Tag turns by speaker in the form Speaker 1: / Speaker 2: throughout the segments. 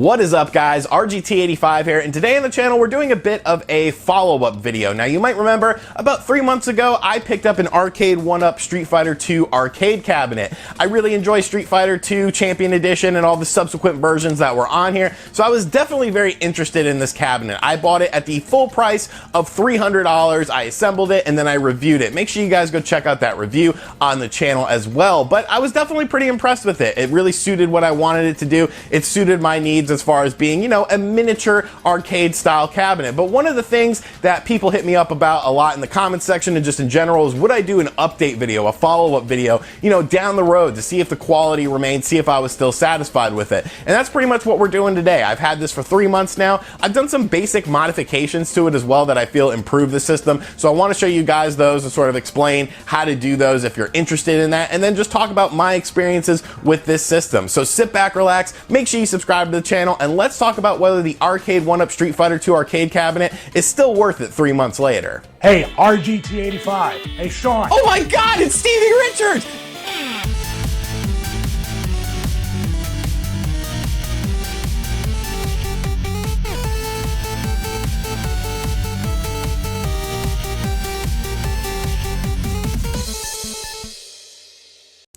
Speaker 1: What is up, guys? RGT85 here, and today on the channel we're doing a bit of a follow-up video. Now, you might remember about 3 months ago I picked up an Arcade1UP Street Fighter 2 arcade cabinet. I really enjoy Street Fighter 2 Champion Edition and all the subsequent versions that were on here, so I was definitely very interested in this cabinet. I bought it at the full price of $300. I assembled it and then I reviewed it. Make sure you guys go check out that review on the channel as well. But I was definitely pretty impressed with it. It really suited what I wanted it to do. It suited my needs as far as being, you know, a miniature arcade style cabinet. But one of the things that people hit me up about a lot in the comments section and just in general is, would I do an update video, a follow-up video, you know, down the road to see if the quality remained, see if I was still satisfied with it. And that's pretty much what we're doing today. I've had this for 3 months now. I've done some basic modifications to it as well that I feel improve the system. So I want to show you guys those and sort of explain how to do those if you're interested in that, and then just talk about my experiences with this system. So sit back, relax, make sure you subscribe to the channel, and let's talk about whether the Arcade1UP Street Fighter 2 arcade cabinet is still worth it 3 months later.
Speaker 2: Hey, RGT85. Hey, Sean.
Speaker 1: Oh my God, it's Stevie Richards!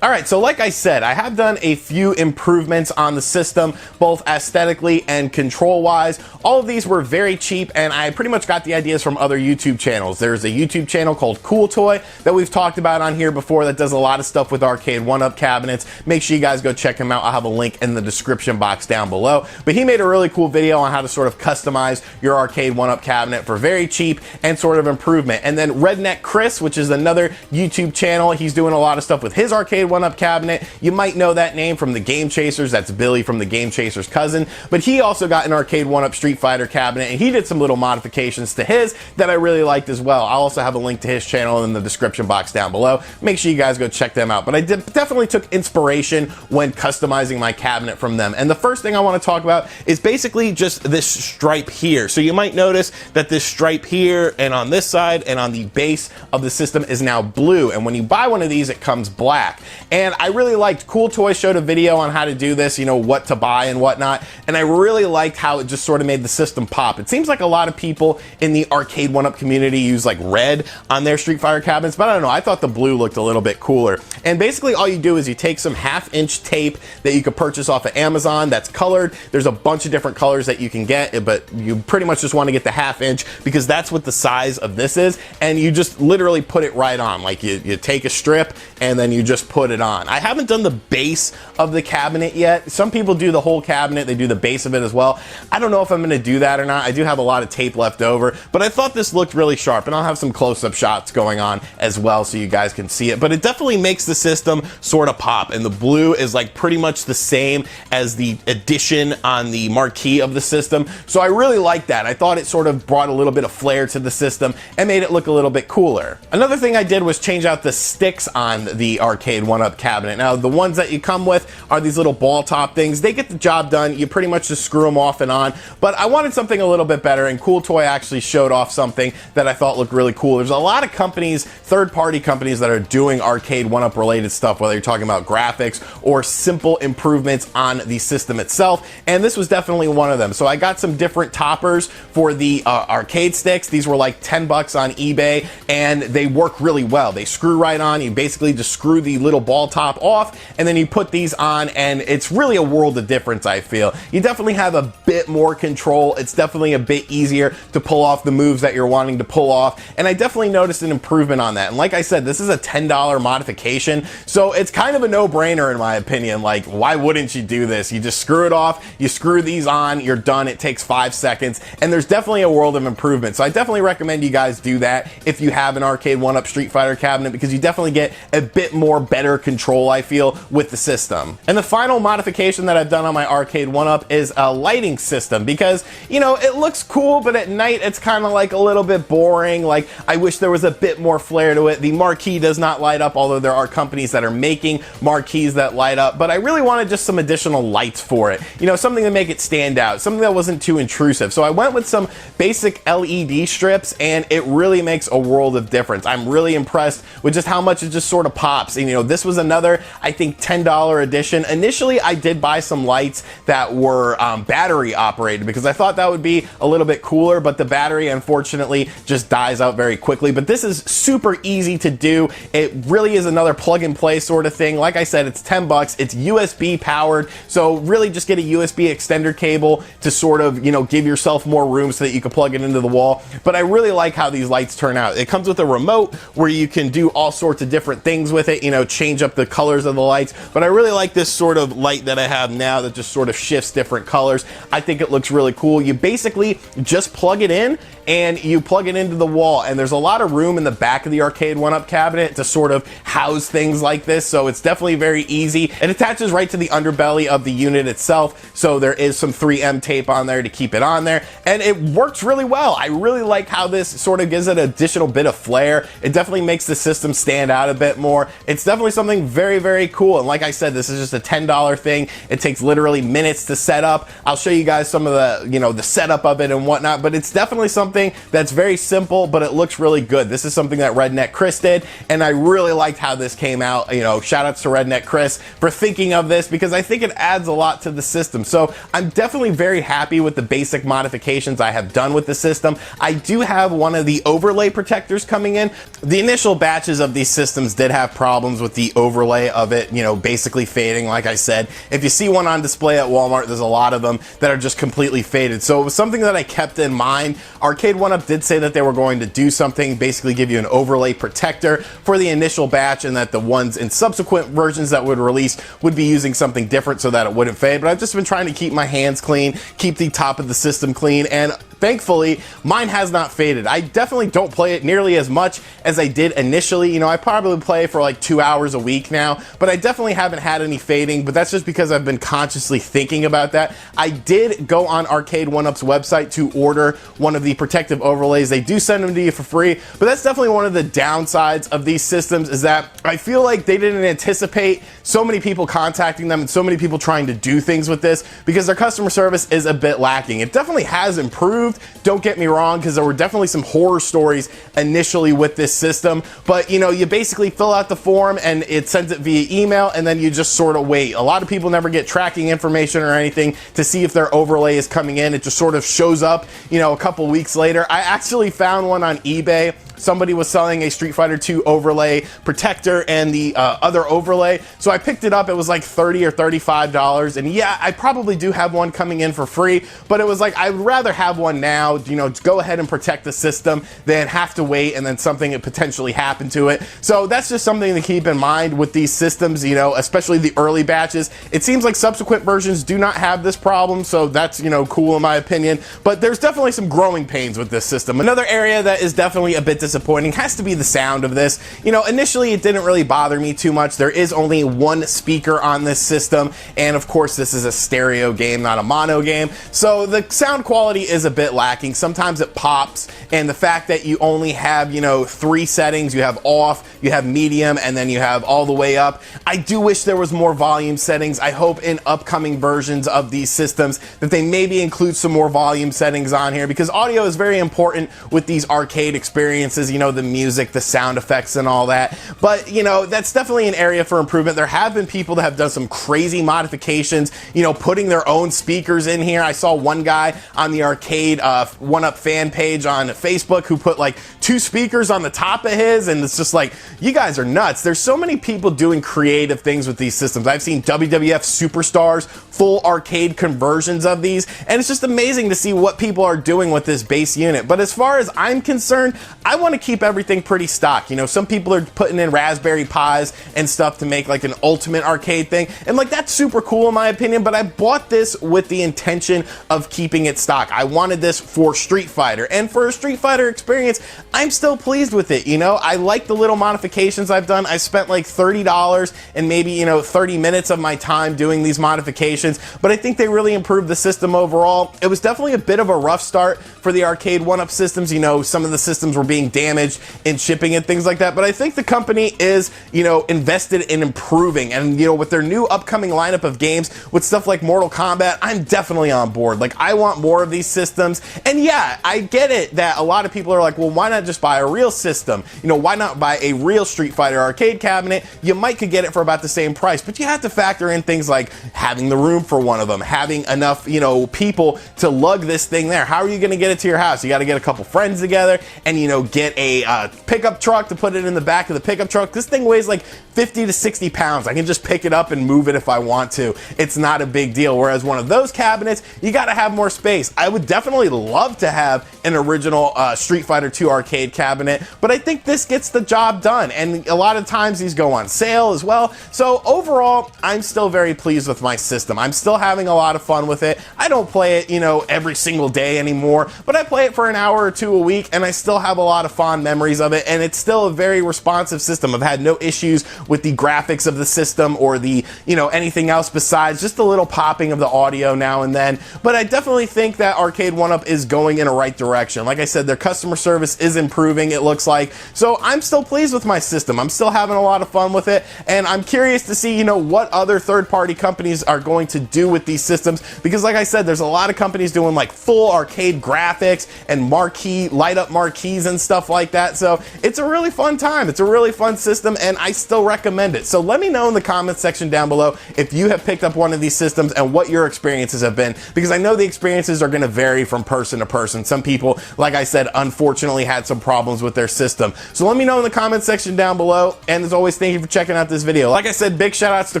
Speaker 1: All right, so like I said, I have done a few improvements on the system, both aesthetically and control-wise. All of these were very cheap, and I pretty much got the ideas from other YouTube channels. There's a YouTube channel called Cool Toy that we've talked about on here before that does a lot of stuff with Arcade1UP cabinets. Make sure you guys go check him out. I'll have a link in the description box down below. But he made a really cool video on how to sort of customize your Arcade1UP cabinet for very cheap and sort of improvement. And then Redneck Chris, which is another YouTube channel, he's doing a lot of stuff with his Arcade1UP cabinet. You might know that name from the Game Chasers. That's Billy from the Game Chasers' cousin. But he also got an Arcade1UP Street Fighter cabinet, and he did some little modifications to his that I really liked as well. I'll also have a link to his channel in the description box down below. Make sure you guys go check them out. But I definitely took inspiration when customizing my cabinet from them. And the first thing I want to talk about is basically just this stripe here. So you might notice that this stripe here and on this side and on the base of the system is now blue. And when you buy one of these, it comes black. And I really liked, Cool Toy showed a video on how to do this, you know, what to buy and whatnot, and I really liked how it just sort of made the system pop. It seems like a lot of people in the Arcade1UP community use like red on their Street Fighter cabinets, but I don't know, I thought the blue looked a little bit cooler. And basically all you do is you take some 1/2-inch tape that you could purchase off of Amazon that's colored. There's a bunch of different colors that you can get, but you pretty much just want to get the 1/2 inch because that's what the size of this is, and you just literally put it right on. Like you take a strip and then you just put it on. I haven't done the base of the cabinet yet. Some people do the whole cabinet, they do the base of it as well. I don't know if I'm going to do that or not. I do have a lot of tape left over, but I thought this looked really sharp, and I'll have some close-up shots going on as well so you guys can see it. But it definitely makes the system sort of pop, and the blue is like pretty much the same as the addition on the marquee of the system. So I really like that. I thought it sort of brought a little bit of flair to the system and made it look a little bit cooler. Another thing I did was change out the sticks on the Arcade1UP cabinet. Now, the ones that you come with are these little ball top things. They get the job done. You pretty much just screw them off and on. But I wanted something a little bit better, and Cool Toy actually showed off something that I thought looked really cool. There's a lot of companies, third-party companies, that are doing Arcade1UP related stuff, whether you're talking about graphics or simple improvements on the system itself, and this was definitely one of them. So I got some different toppers for the arcade sticks. These were like 10 bucks on eBay, and they work really well. They screw right on. You basically just screw the little ball top off, and then you put these on, and it's really a world of difference, I feel. You definitely have a bit more control. It's definitely a bit easier to pull off the moves that you're wanting to pull off, and I definitely noticed an improvement on that. And like I said, this is a $10 modification, so it's kind of a no-brainer in my opinion. Like, why wouldn't you do this? You just screw it off, you screw these on, you're done. It takes 5 seconds, and there's definitely a world of improvement. So I definitely recommend you guys do that if you have an Arcade1UP Street Fighter cabinet, because you definitely get a bit more better control, I feel, with the system. And the final modification that I've done on my Arcade1UP is a lighting system, because, you know, it looks cool, but at night it's kind of like a little bit boring. Like, I wish there was a bit more flair to it. The marquee does not light up, although there are companies that are making marquees that light up, but I really wanted just some additional lights for it. You know, something to make it stand out, something that wasn't too intrusive. So I went with some basic LED strips, and it really makes a world of difference. I'm really impressed with just how much it just sort of pops. And, you know, this was was another, I think, $10 addition. Initially, I did buy some lights that were battery operated because I thought that would be a little bit cooler, but the battery unfortunately just dies out very quickly. But this is super easy to do. It really is another plug and play sort of thing. Like I said, it's 10 bucks. It's USB powered. So really just get a USB extender cable to sort of, you know, give yourself more room so that you can plug it into the wall. But I really like how these lights turn out. It comes with a remote where you can do all sorts of different things with it, you know, change up the colors of the lights. But I really like this sort of light that I have now that just sort of shifts different colors. I think it looks really cool. You basically just plug it in and you plug it into the wall, and there's a lot of room in the back of the Arcade1UP cabinet to sort of house things like this, so it's definitely very easy. It attaches right to the underbelly of the unit itself, so there is some 3M tape on there to keep it on there, and it works really well. I really like how this sort of gives it an additional bit of flair. It definitely makes the system stand out a bit more. It's definitely something very, very cool, and like I said, this is just a $10 thing. It takes literally minutes to set up. I'll show you guys some of the, you know, the setup of it and whatnot, but it's definitely something that's very simple, but it looks really good. This is something that Redneck Chris did, and I really liked how this came out. You know, shout outs to Redneck Chris for thinking of this because I think it adds a lot to the system. So I'm definitely very happy with the basic modifications I have done with the system. I do have one of the overlay protectors coming in. The initial batches of these systems did have problems with the overlay of it, you know, basically fading. Like I said, if you see one on display at Walmart, there's a lot of them that are just completely faded. So it was something that I kept in mind. Arcade1UP did say that they were going to do something, basically give you an overlay protector for the initial batch, and that the ones in subsequent versions that would release would be using something different so that it wouldn't fade. But I've just been trying to keep my hands clean, keep the top of the system clean, and thankfully, mine has not faded. I definitely don't play it nearly as much as I did initially. You know, I probably play for like 2 hours a week now, but I definitely haven't had any fading, but that's just because I've been consciously thinking about that. I did go on Arcade1UP's website to order one of the protective overlays. They do send them to you for free, but that's definitely one of the downsides of these systems, is that I feel like they didn't anticipate so many people contacting them and so many people trying to do things with this, because their customer service is a bit lacking. It definitely has improved, don't get me wrong, because there were definitely some horror stories initially with this system, but you know, you basically fill out the form and it sends it via email, and then you just sort of wait. A lot of people never get tracking information or anything to see if their overlay is coming in. It just sort of shows up, you know, a couple weeks later. I actually found one on eBay. Somebody was selling a Street Fighter 2 overlay protector and the other overlay, so I picked it up. It was like $30 or $35, and yeah, I probably do have one coming in for free, but it was like, I'd rather have one now, you know, go ahead and protect the system than have to wait and then something could potentially happen to it. So that's just something to keep in mind with these systems, you know, especially the early batches. It seems like subsequent versions do not have this problem, so that's, you know, cool in my opinion, but there's definitely some growing pains with this system. Another area that is definitely a bit disappointing has to be the sound of this. You know, initially it didn't really bother me too much. There is only one speaker on this system, and of course this is a stereo game, not a mono game, so the sound quality is a bit lacking. Sometimes it pops, and the fact that you only have, you know, 3 settings, you have off, you have medium, and then you have all the way up. I do wish there was more volume settings. I hope in upcoming versions of these systems that they maybe include some more volume settings on here, because audio is very important with these arcade experiences, you know, the music, the sound effects and all that. But, you know, that's definitely an area for improvement. There have been people that have done some crazy modifications, you know, putting their own speakers in here. I saw one guy on the Arcade1UP fan page on Facebook who put like 2 speakers on the top of his, and it's just like, you guys are nuts. There's so many people doing creative things with these systems. I've seen WWF superstars full arcade conversions of these, and it's just amazing to see what people are doing with this base unit. But as far as I'm concerned, I want to keep everything pretty stock. You know, some people are putting in Raspberry Pis and stuff to make like an ultimate arcade thing, and like, that's super cool in my opinion, but I bought this with the intention of keeping it stock. I wanted this for Street Fighter, and for a Street Fighter experience, I'm still pleased with it. You know, I like the little modifications I've done. I spent like $30 and maybe, you know, 30 minutes of my time doing these modifications. modifications, but I think they really improved the system overall. It was definitely a bit of a rough start for the Arcade1UP systems. You know, some of the systems were being damaged in shipping and things like that, but I think the company is, you know, invested in improving, and, you know, with their new upcoming lineup of games with stuff like Mortal Kombat, I'm definitely on board. Like, I want more of these systems, and yeah, I get it that a lot of people are like, well, why not just buy a real system? You know, why not buy a real Street Fighter arcade cabinet? You might could get it for about the same price, but you have to factor in things like having the room for one of them, having enough, you know, people to lug this thing there. How are you going to get it to your house? You got to get a couple friends together and, you know, get a pickup truck to put it in the back of the pickup truck. This thing weighs like 50 to 60 pounds. I can just pick it up and move it if I want to. It's not a big deal. Whereas one of those cabinets, you got to have more space. I would definitely love to have an original Street Fighter 2 arcade cabinet, but I think this gets the job done. And a lot of times these go on sale as well. So overall, I'm still very pleased with my system. I'm still having a lot of fun with it. I don't play it, you know, every single day anymore, but I play it for an hour or two a week, and I still have a lot of fond memories of it, and it's still a very responsive system. I've had no issues with the graphics of the system or the, you know, anything else besides just a little popping of the audio now and then. But I definitely think that Arcade1UP is going in a right direction. Like I said, their customer service is improving, it looks like. So I'm still pleased with my system. I'm still having a lot of fun with it, and I'm curious to see, you know, what other third-party companies are going to do with these systems, because like I said, there's a lot of companies doing like full arcade graphics and marquee, light up marquees and stuff like that. So it's a really fun time. It's a really fun system, and I still recommend it. So let me know in the comments section down below if you have picked up one of these systems and what your experiences have been, because I know the experiences are going to vary from person to person. Some people, like I said, unfortunately had some problems with their system. So let me know in the comments section down below, and as always, thank you for checking out this video. Like I said, big shout outs to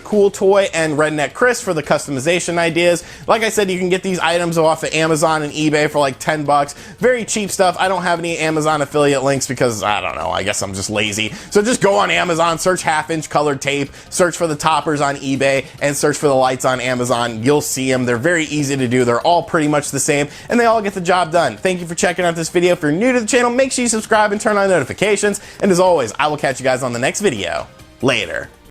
Speaker 1: Cool Toy and Redneck Chris for the customization ideas. Like I said, you can get these items off of Amazon and eBay for like 10 bucks. Very cheap stuff. I don't have any Amazon affiliate links because, I don't know, I guess I'm just lazy. So just go on Amazon, search half-inch colored tape, search for the toppers on eBay, and search for the lights on Amazon. You'll see them. They're very easy to do. They're all pretty much the same, and they all get the job done. Thank you for checking out this video. If you're new to the channel, make sure you subscribe and turn on notifications. And as always, I will catch you guys on the next video. Later.